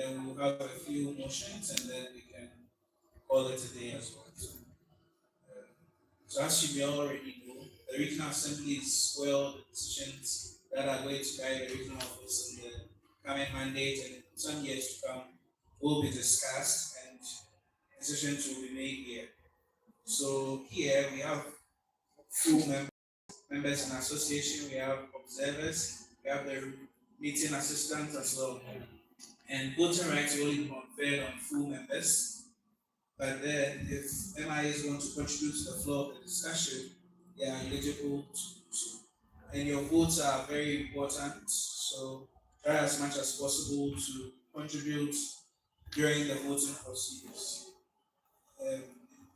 then we'll have a few motions, and then we can call it a day as well. So as you may already know, the regional assembly is well the decisions that are going to guide the regional office in the coming mandate and in some years to come will be discussed and decisions will be made here. So here we have full members in association, we have observers, we have the meeting assistants as well. And voting rights will only be conferred on full members. But then if MI is going to contribute to the flow of the discussion, they are eligible to. And your votes are very important. So try as much as possible to contribute during the voting procedures. Um,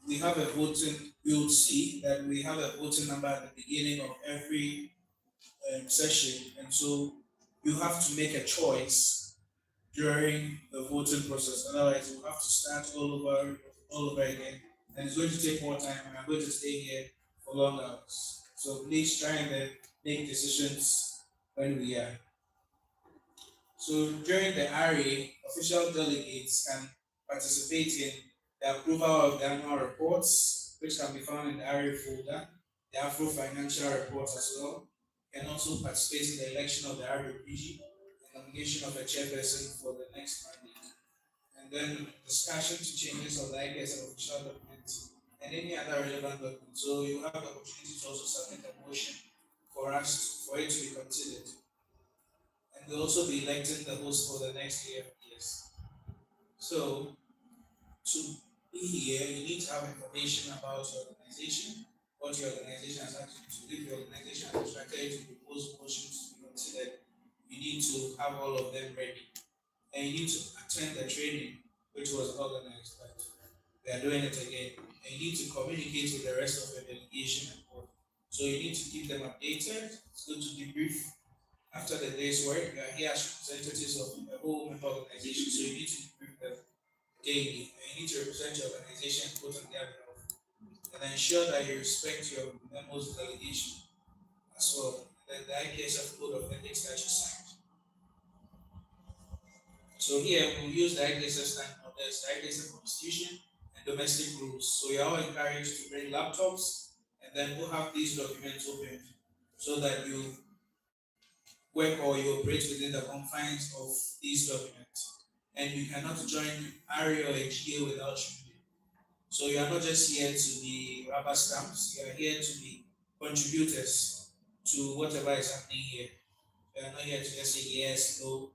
we have a voting, you'll see that we have a voting number at the beginning of every session. And so you have to make a choice during the voting process. Otherwise, you have to start all over again. And it's going to take more time, and I'm going to stay here for long hours. So please try and make decisions when we are. So during the RA, official delegates can participate in the approval of the annual reports, which can be found in the RA folder, the AfRO financial reports as well. You can also participate in the election of the RAPG and nomination of a chairperson for the next mandate. And then discussion to changes of the IPSF official documents and any other relevant document. So you have the opportunity to also submit a motion for it to be considered. And we'll also be electing the host for the next year. So to be here, you need to have information about your organization, what your organization has actually to do. If your organization has instructed you to propose motions to be considered, you need to have all of them ready. And you need to attend the training which was organized, but we are doing it again. And you need to communicate with the rest of the delegation and board. So you need to keep them updated. It's good to debrief after the day's work. We are here as representatives of a whole member organization, so you need to debrief them daily. And you need to represent your organization both on their behalf. And ensure that you respect your members' delegation as well. And the IPSF code of ethics that you signed. So here we'll use the IPSF standard models, the IPSF constitution, and domestic rules. So you're all encouraged to bring laptops, and then we'll have these documents open so that you work or you operate within the confines of these documents. And you cannot join ARI or HDA without reading. So you are not just here to be rubber stamps, you are here to be contributors to whatever is happening here. You are not here to just say yes, no.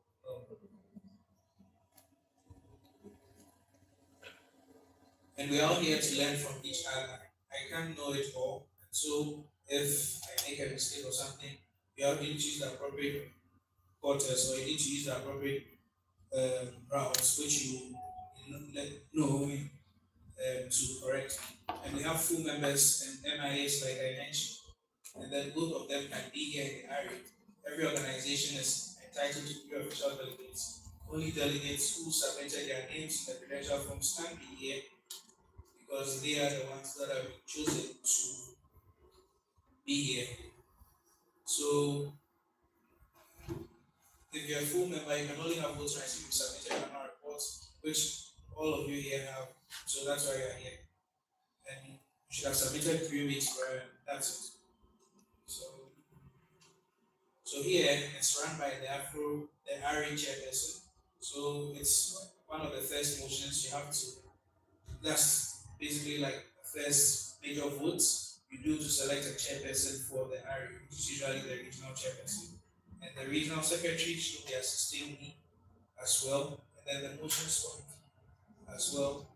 And we are all here to learn from each other. I can't know it all. So if I make a mistake or something, you all need to use the appropriate quarters, or you need to use the appropriate routes which you know to correct. And we have full members and MIAs like I mentioned. And then both of them can be here in the area. Every organization is entitled to 3 official delegates. Only delegates who submitted their names in the credential forms can be here because they are the ones that have been chosen to be here. So if you're a full member, you can only have votes rights if you submitted annual reports, which all of you here have. So that's why you're here. And you should have submitted 3 weeks prior. That's it. So here it's run by the AfRO, the RA chairperson. So it's one of the first motions you have to. That's basically like the first major votes you do to select a chairperson for the RA, which is usually the regional chairperson. And the regional secretary should be assisting me as well. And then the motions committee as well.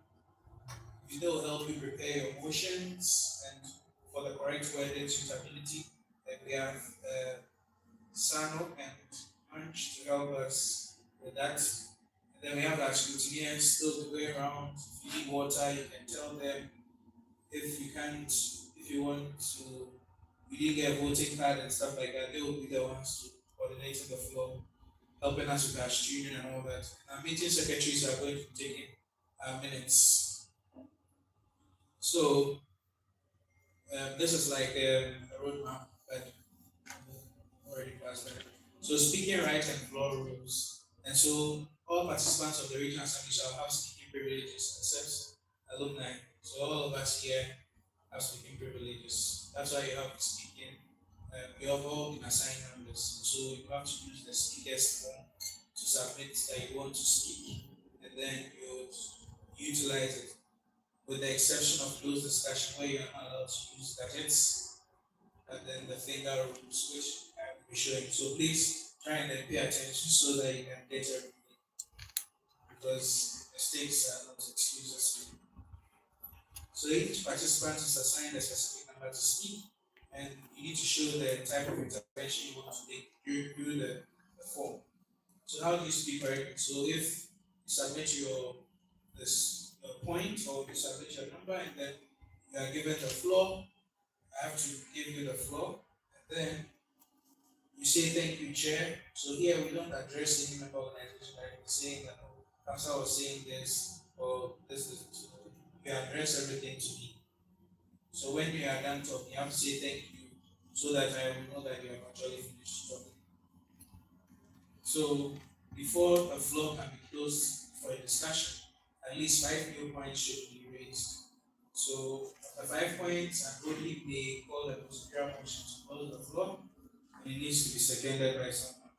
They will help you prepare your motions and for the correct wording suitability. And we have Sano and Munch to help us with that. And then we have our scrutineers still going around. If you need water, you can tell them. If you can't, if you want to, you didn't get a voting card and stuff like that, they will be the ones to coordinate the floor, helping us with our student and all that. And our meeting secretaries are going to be taking minutes. So this is like a roadmap that already passed that. So speaking rights and floor rules. And so all participants of the regional assembly shall have speaking privileges except alumni. So all of us here have speaking privileges. That's why you have speaking. We have all been assigned numbers. So you have to use the speaker's form to submit that you want to speak, and then you utilize it, with the exception of closed discussion where you are not allowed to use gadgets, and then the finger rules, which I will be showing. So please try and then pay attention so that you can get everything, because mistakes are not excuses. So each participant is assigned a specific number to speak, and you need to show the type of intervention you want to take through the form. So how do you speak correctly? So if you submit your point, or you submit your number, and then you are given the floor, I have to give you the floor, and then you say thank you, chair. So here we don't address any member organization like saying that, oh, council was saying this, or this is, so you address everything to me. So when you are done talking, you have to say thank you so that I will know that you have actually finished talking. So before a floor can be closed for a discussion, at least 5 new points should be raised. So after 5 points, an only may call the procedural motion to close the floor, and it needs to be seconded by someone.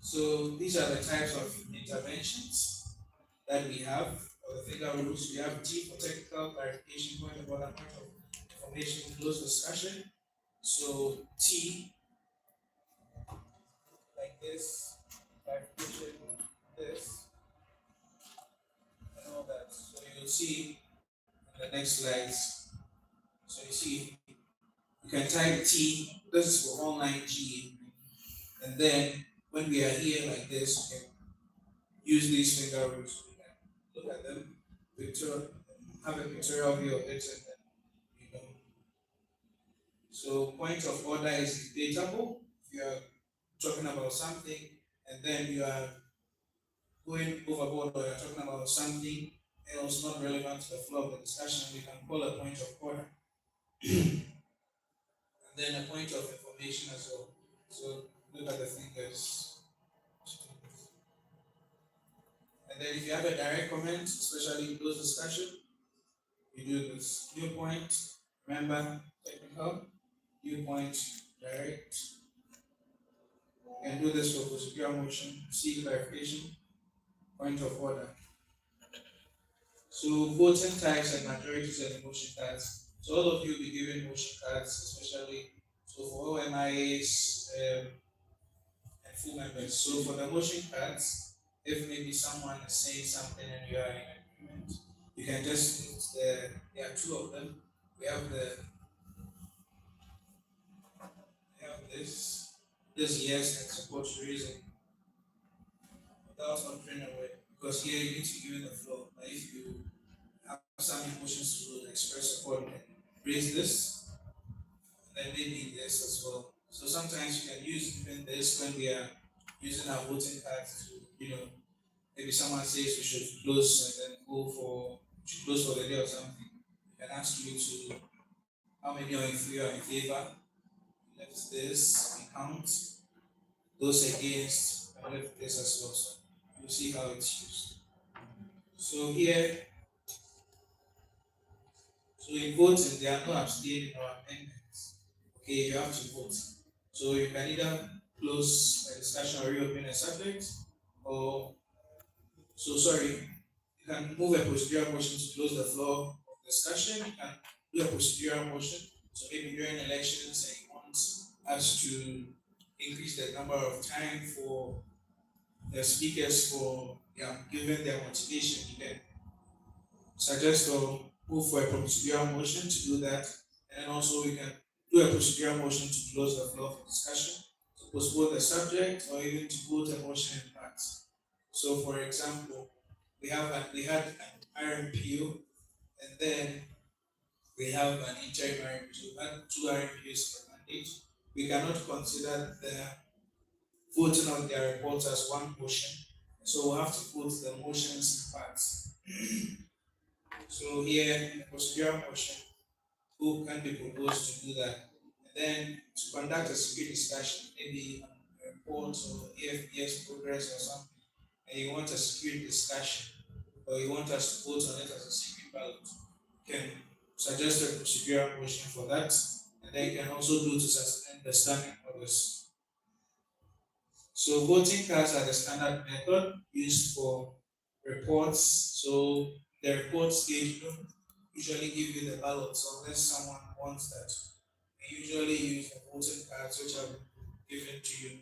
So these are the types of interventions that we have, or the finger rules. We have T for technical clarification, point of order, point of information, close discussion. So T, like this, clarification, this, and all that. So you'll see in the next slides. So you see, you can type T, this is for online G, and then when we are here like this, you can use these finger rules. You can look at them, have a pictorial view of it, and then you know. So point of order is debatable. If you are talking about something and then you are going overboard, or you're talking about something else not relevant to the flow of the discussion, we can call a point of order. And then a point of information as well. So look at the fingers. And then if you have a direct comment, especially in closed discussion, you do this. New point, remember, technical, new point, direct. You can do this for procedural motion, C clarification, point of order. So voting types and majorities and motion cards. So all of you will be given motion cards, especially so for OMIAs and full members. So for the motion cards, if maybe someone is saying something and you are in agreement, you can just there are two of them. We have this yes and support reason without uttering a word, because here you need to give it the floor. But if you have some emotions to express support, and raise this, and then maybe this as well. So sometimes you can use even this when we are using our voting cards to, maybe someone says we should close and then should close for the day or something. We can ask you to, how many are you are in favor? Left this, we count. Those against, I left this as well. So you'll see how it's used. So here, so in voting, there are no abstaining or amendments. Okay, you have to vote. So you can either close a discussion or reopen a subject, or you can move a procedural motion to close the floor of discussion. You can do a procedural motion. So maybe during elections, and you want us to increase the number of time for the speakers for giving their motivation. You can suggest or move for a procedural motion to do that. And then also we can do a procedural motion to close the floor for discussion, to postpone the subject, or even to vote a motion in parts. So for example, we had an RMPO, and then we have an interim RMPO. So we had two RMPOs per mandate. We cannot consider the voting on their reports as one motion. So we'll have to vote the motions in parts. So here in the procedural motion, who can be proposed to do that? And then to conduct a secret discussion, maybe on a report or AFPS progress or something, and you want a secret discussion, or you want us to vote on it as a secret ballot, you can suggest a procedural motion for that, and then you can also do to suspend the standing orders. So voting cards are the standard method used for reports. So the reports don't usually give you the ballots unless someone wants that. They usually use the voting cards which have been given to you.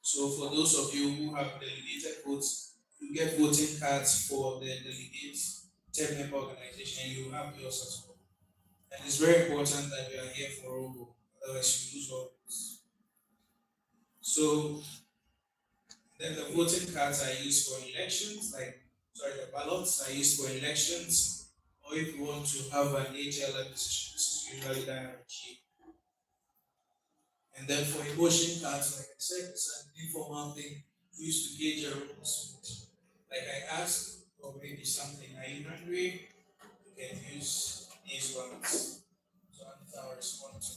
So for those of you who have delegated votes, you get voting cards for the delegates, 10-member organization, and you have yours as well. And it's very important that you are here for Rogo, otherwise you lose all votes. So then the voting cards are used for elections, the ballots are used for elections, or if you want to have an HLM position, this is usually done at G. And then for emotion cards, like I said, it's an informal thing used to gauge your own speech. Like I asked, or maybe something, are you hungry? You can use these ones. So I'll respond to.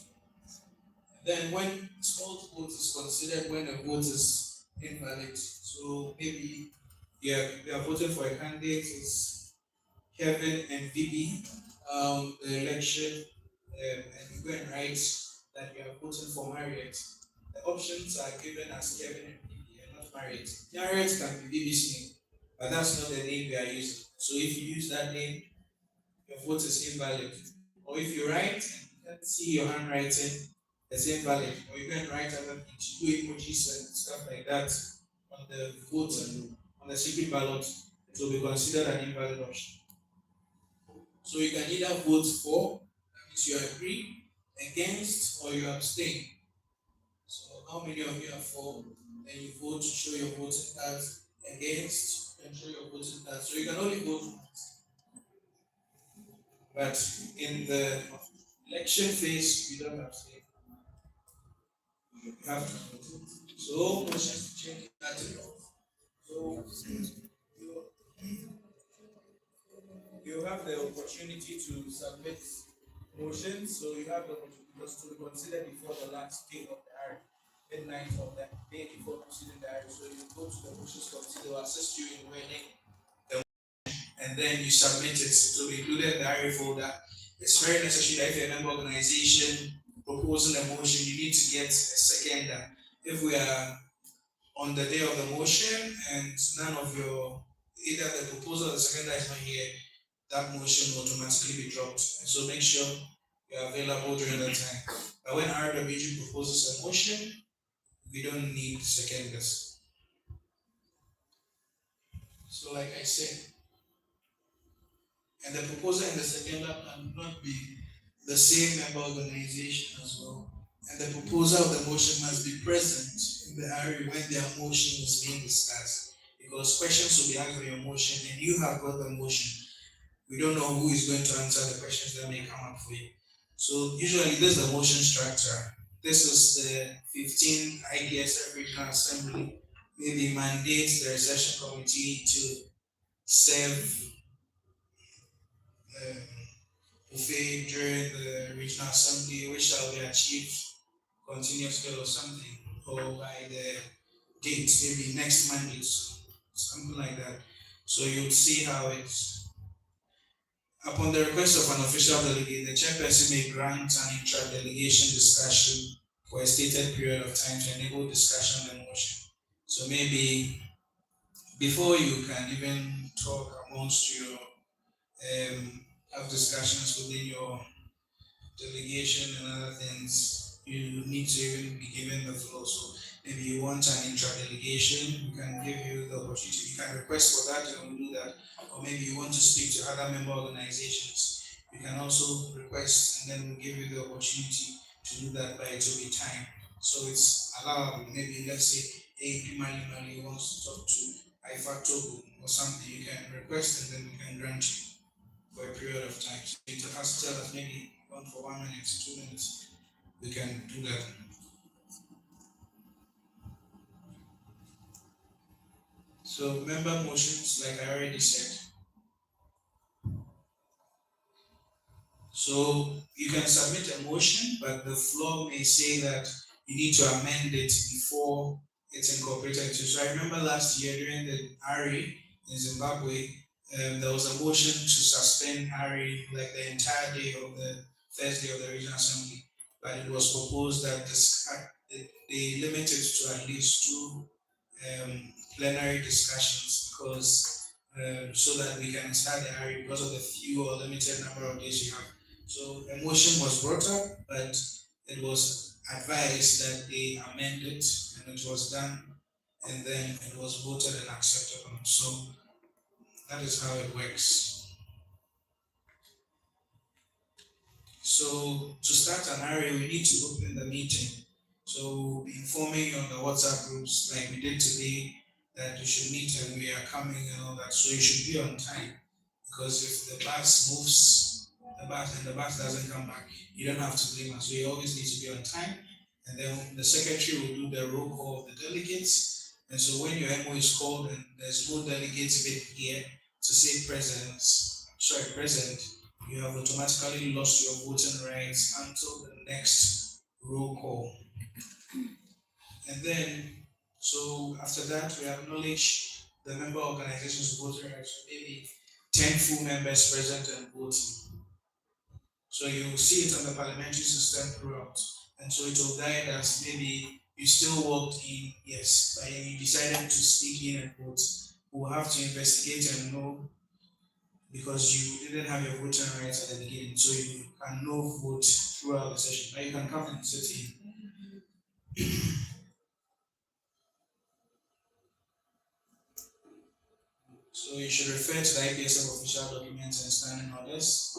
And then when small vote is considered when a vote is invalid. So maybe you are voting for a candidate, it's Kevin and Vivi, the election, and you go and write that you are voting for Marriott. The options are given as Kevin and Vivi and not Marriott. Marriott can be Vivi's name, but that's not the name we are using. So if you use that name, your vote is invalid. Or if you write and you can't see your handwriting, it's invalid. Or you can write other things, do emojis and stuff like that on the vote and on the secret ballot, it will be considered an invalid option. So you can either vote for, that means you agree, against, or you abstain. So how many of you are for? Then you vote to show your voting cards, against, and show your voting cards. So you can only vote once. But in the election phase, you don't abstain. You have to vote. So motions to change that. So you have the opportunity to submit motions, so you have the opportunity to consider before the last day of the hour, midnight of the day before proceeding the hour. So you go to the motions committee, they will assist you in writing the, and then you submit it. It will be included in the IRA folder. It's very necessary that if you're a member organization proposing a motion, you need to get a seconder. If we are on the day of the motion and none of your, either the proposal or the seconder is not here, that motion will automatically be dropped. And so make sure you are available during that time. But when RWG proposes a motion, we don't need seconders. So like I said, and the proposer and the seconder cannot be the same member organization as well. And the proposer of the motion must be present in the area when their motion is being discussed. Because questions will be asked on your motion and you have got the motion. We don't know who is going to answer the questions that may come up for you. So usually this is the motion structure. This is the 15 IPSF Regional Assembly. Maybe mandate the recession committee to serve buffet during the regional assembly, which shall be achieved continuously or something, or by the date, maybe next Monday, something like that. So you'd see how it's. Upon the request of an official delegate, the chairperson may grant an intra-delegation discussion for a stated period of time to enable discussion on the motion. So maybe before you can even talk amongst your have discussions within your delegation and other things, you need to even be given the floor. So maybe you want an intra-delegation, we can give you the opportunity. You can request for that and we'll do that. Or maybe you want to speak to other member organizations. You can also request and then we'll give you the opportunity to do that, but it will be time. So it's allowable. Maybe let's say AP Mali wants to talk to IFA Togo or something, you can request and then we can grant you for a period of time. So you has to tell us maybe one for 1 minute, 2 minutes. We can do that. So member motions, like I already said. So you can submit a motion, but the floor may say that you need to amend it before gets incorporated too. So I remember last year during the RE in Zimbabwe, there was a motion to suspend RE like the entire day of the first day of the regional assembly, but it was proposed that they limit it to at least two plenary discussions because so that we can start the RE because of the few or limited number of days you have. So a motion was brought up, but it was advised that they amend it, and it was done, and then it was voted and accepted on. So that is how it works. So to start an area, we need to open the meeting. So we'll be informing you on the WhatsApp groups like we did today that you should meet and we are coming and all that. So you should be on time because if the bus moves, the bus doesn't come back, you don't have to blame us. So you always need to be on time. And then the secretary will do the roll call of the delegates. And so when your MO is called and there's no delegates bit here to say present, you have automatically lost your voting rights until the next roll call. And then, so after that, we acknowledge the member organization's voting rights, so maybe 10 full members present and voting. So you will see it on the parliamentary system throughout. And so it will guide us. Maybe you still walked in, yes, but you decided to sneak in and vote. We'll have to investigate and know because you didn't have your voting rights at the beginning. So you can no vote throughout the session. But you can come and sit in. So you should refer to the IPSF official documents and standing orders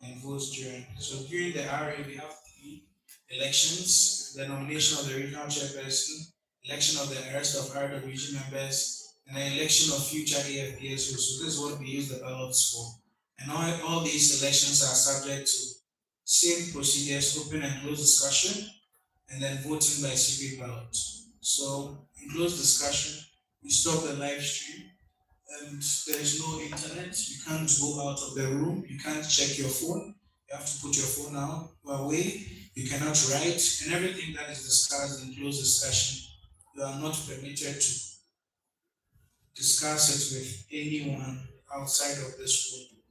and vote during. So during the RA, we have three elections: the nomination of the regional chairperson, election of the rest of RW region members, and the election of future AFPSO. So this is what we use the ballots for. And all these elections are subject to same procedures, open and closed discussion, and then voting by secret ballot. So in closed discussion, we stop the live stream and there is no internet. You can't go out of the room. You can't check your phone. You have to put your phone out away. You cannot write, and everything that is discussed in closed discussion, you are not permitted to discuss it with anyone outside of this room.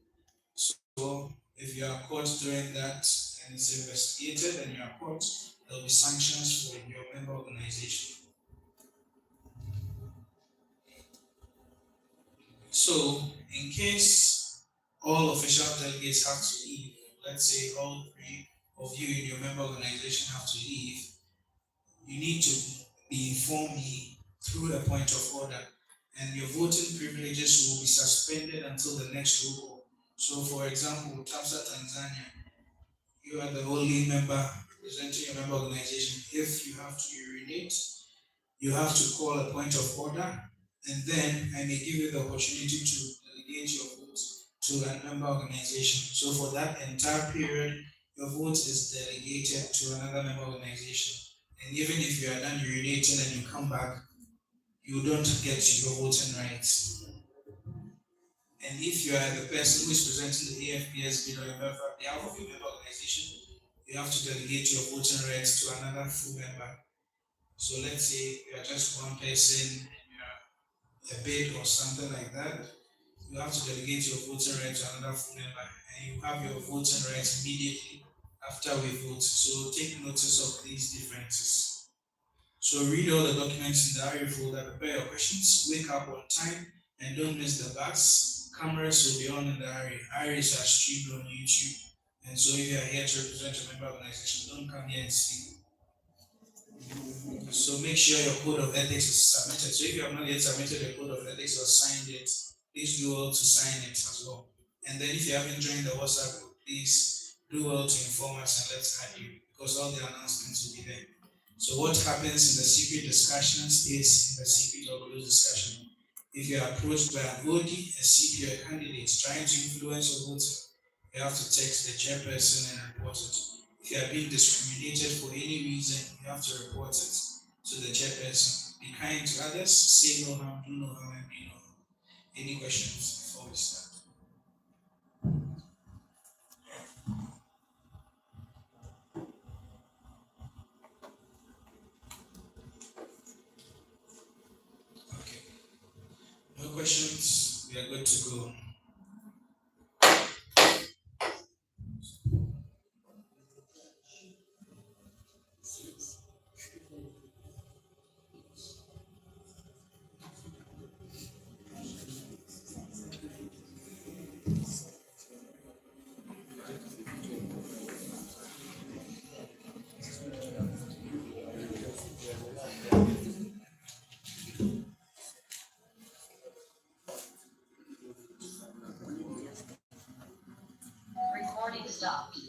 So if you are caught doing that and it's investigated and you are caught, there will be sanctions for your member organization. So, in case all official delegates have to leave, let's say all three of you in your member organization have to leave, you need to be informed through a point of order, and your voting privileges will be suspended until the next roll call. So, for example, TAPSA Tanzania, you are the only member representing your member organization. If you have to urinate, you have to call a point of order, and then I may give you the opportunity to delegate your vote to a member organization. So for that entire period, your vote is delegated to another member organization. And even if you are done urinating and you come back, you don't get your voting rights. And if you are the person who is presenting the AFPS bid on behalf of your member organization, you have to delegate your voting rights to another full member. So let's say you are just one person and you are a bid or something like that, you have to delegate your voting rights to another full member and you have your voting rights immediately after we vote. So take notice of these differences. So read all the documents in the RE folder, prepare your questions, wake up on time, and don't miss the bus. Cameras will be on in the RE. REs are streamed on YouTube. And so if you are here to represent your member organization, don't come here and sleep. So make sure your code of ethics is submitted. So if you have not yet submitted your code of ethics or signed it, please do well to sign it as well. And then if you haven't joined the WhatsApp group, please do well to inform us and let's add you because all the announcements will be there. So what happens in the secret discussion stays in the secret or closed discussion. If you are approached by an OD, a CP, or a candidate trying to influence your voting, you have to text the chairperson and report it. If you are being discriminated for any reason, you have to report it to the chairperson. Be kind to others, say no harm, do no harm, and be no harm. Any questions before we start? questions, we are good to go. Recording stopped.